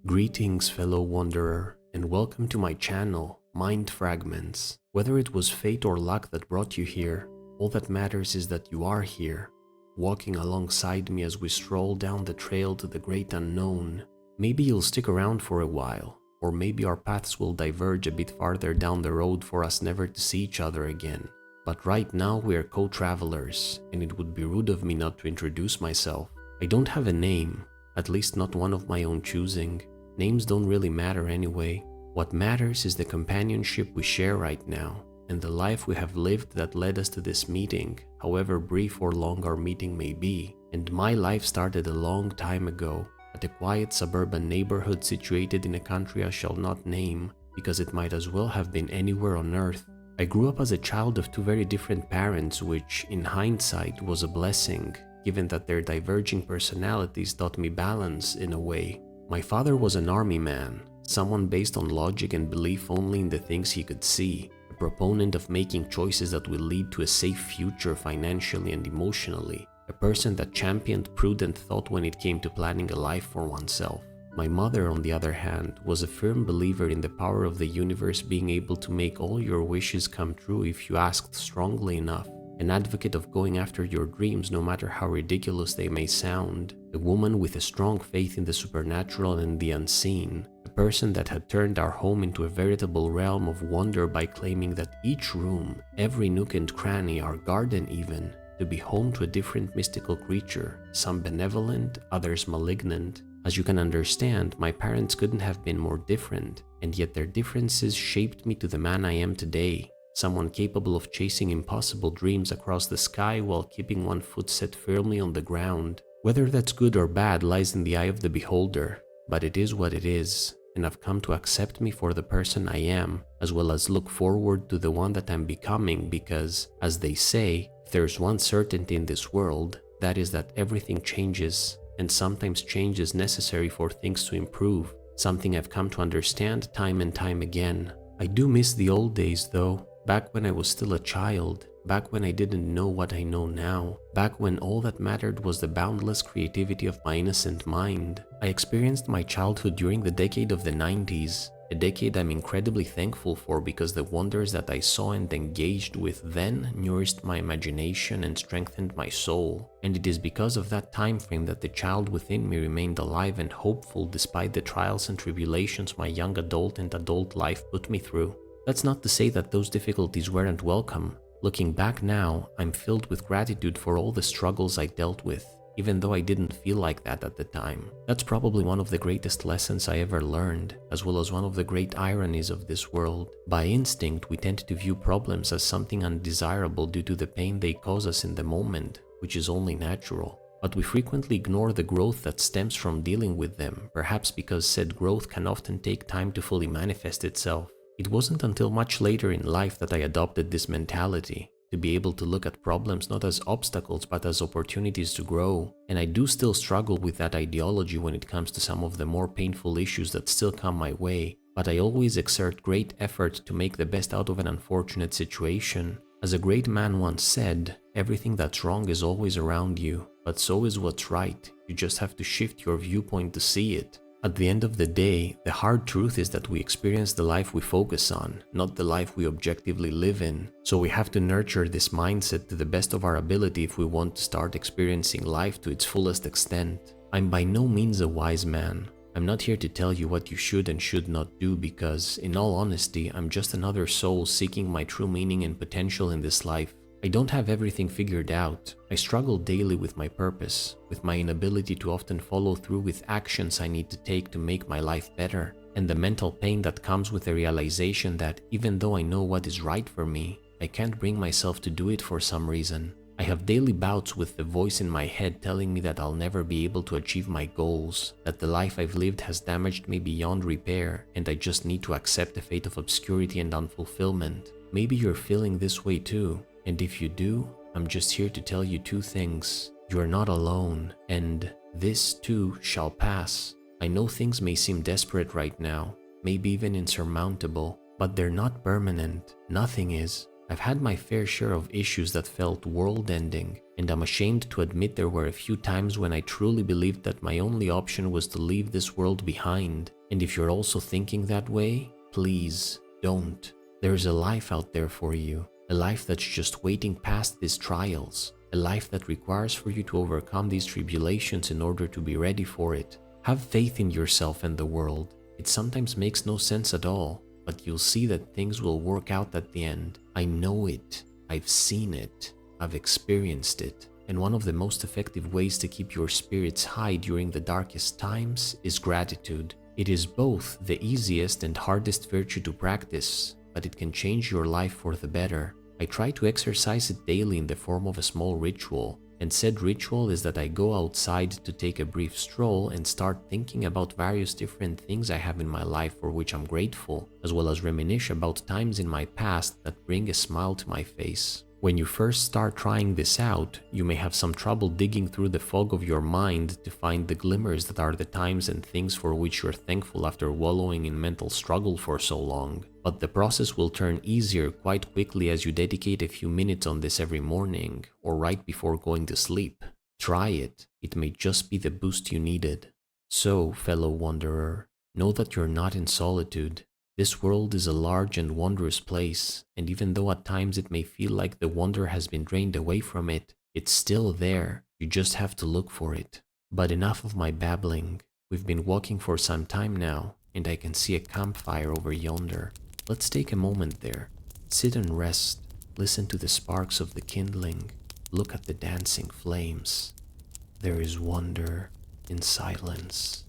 Greetings, fellow wanderer, and welcome to my channel, Mind Fragments. Whether it was fate or luck that brought you here, all that matters is that you are here, walking alongside me as we stroll down the trail to the great unknown. Maybe you'll stick around for a while, or maybe our paths will diverge a bit farther down the road for us never to see each other again. But right now we are co-travelers, and it would be rude of me not to introduce myself. I don't have a name, at least not one of my own choosing. Names don't really matter anyway. What matters is the companionship we share right now, and the life we have lived that led us to this meeting, however brief or long our meeting may be. And my life started a long time ago, at a quiet suburban neighborhood situated in a country I shall not name, because it might as well have been anywhere on earth. I grew up as a child of two very different parents, which, in hindsight, was a blessing, given that their diverging personalities taught me balance in a way. My father was an army man, someone based on logic and belief only in the things he could see, a proponent of making choices that will lead to a safe future financially and emotionally, a person that championed prudent thought when it came to planning a life for oneself. My mother, on the other hand, was a firm believer in the power of the universe being able to make all your wishes come true if you asked strongly enough. An advocate of going after your dreams no matter how ridiculous they may sound, a woman with a strong faith in the supernatural and the unseen, a person that had turned our home into a veritable realm of wonder by claiming that each room, every nook and cranny, our garden even, to be home to a different mystical creature, some benevolent, others malignant. As you can understand, my parents couldn't have been more different, and yet their differences shaped me to the man I am today. Someone capable of chasing impossible dreams across the sky while keeping one foot set firmly on the ground. Whether that's good or bad lies in the eye of the beholder, but it is what it is, and I've come to accept me for the person I am, as well as look forward to the one that I'm becoming because, as they say, if there's one certainty in this world, that is that everything changes, and sometimes change is necessary for things to improve, something I've come to understand time and time again. I do miss the old days though. Back when I was still a child, back when I didn't know what I know now, back when all that mattered was the boundless creativity of my innocent mind. I experienced my childhood during the decade of the 90s, a decade I'm incredibly thankful for because the wonders that I saw and engaged with then nourished my imagination and strengthened my soul. And it is because of that time frame that the child within me remained alive and hopeful despite the trials and tribulations my young adult and adult life put me through. That's not to say that those difficulties weren't welcome. Looking back now, I'm filled with gratitude for all the struggles I dealt with, even though I didn't feel like that at the time. That's probably one of the greatest lessons I ever learned, as well as one of the great ironies of this world. By instinct, we tend to view problems as something undesirable due to the pain they cause us in the moment, which is only natural. But we frequently ignore the growth that stems from dealing with them, perhaps because said growth can often take time to fully manifest itself. It wasn't until much later in life that I adopted this mentality, to be able to look at problems not as obstacles but as opportunities to grow, and I do still struggle with that ideology when it comes to some of the more painful issues that still come my way, but I always exert great effort to make the best out of an unfortunate situation. As a great man once said, everything that's wrong is always around you, but so is what's right. You just have to shift your viewpoint to see it. At the end of the day, the hard truth is that we experience the life we focus on, not the life we objectively live in. So we have to nurture this mindset to the best of our ability if we want to start experiencing life to its fullest extent. I'm by no means a wise man. I'm not here to tell you what you should and should not do because, in all honesty, I'm just another soul seeking my true meaning and potential in this life. I don't have everything figured out. I struggle daily with my purpose, with my inability to often follow through with actions I need to take to make my life better, and the mental pain that comes with the realization that even though I know what is right for me, I can't bring myself to do it for some reason. I have daily bouts with the voice in my head telling me that I'll never be able to achieve my goals, that the life I've lived has damaged me beyond repair, and I just need to accept the fate of obscurity and unfulfillment. Maybe you're feeling this way too. And if you do, I'm just here to tell you two things. You are not alone, and this too shall pass. I know things may seem desperate right now, maybe even insurmountable, but they're not permanent. Nothing is. I've had my fair share of issues that felt world-ending, and I'm ashamed to admit there were a few times when I truly believed that my only option was to leave this world behind. And if you're also thinking that way, please don't. There's a life out there for you, a life that's just waiting past these trials, a life that requires for you to overcome these tribulations in order to be ready for it. Have faith in yourself and the world. It sometimes makes no sense at all, but you'll see that things will work out at the end. I know it. I've seen it. I've experienced it. And one of the most effective ways to keep your spirits high during the darkest times is gratitude. It is both the easiest and hardest virtue to practice, but it can change your life for the better. I try to exercise it daily in the form of a small ritual, and said ritual is that I go outside to take a brief stroll and start thinking about various different things I have in my life for which I'm grateful, as well as reminisce about times in my past that bring a smile to my face. When you first start trying this out, you may have some trouble digging through the fog of your mind to find the glimmers that are the times and things for which you're thankful after wallowing in mental struggle for so long. But the process will turn easier quite quickly as you dedicate a few minutes on this every morning or right before going to sleep. Try it. It may just be the boost you needed. So, fellow wanderer, know that you're not in solitude. This world is a large and wondrous place, and even though at times it may feel like the wonder has been drained away from it, it's still there. You just have to look for it. But enough of my babbling. We've been walking for some time now, and I can see a campfire over yonder. Let's take a moment there. Sit and rest. Listen to the sparks of the kindling. Look at the dancing flames. There is wonder in silence.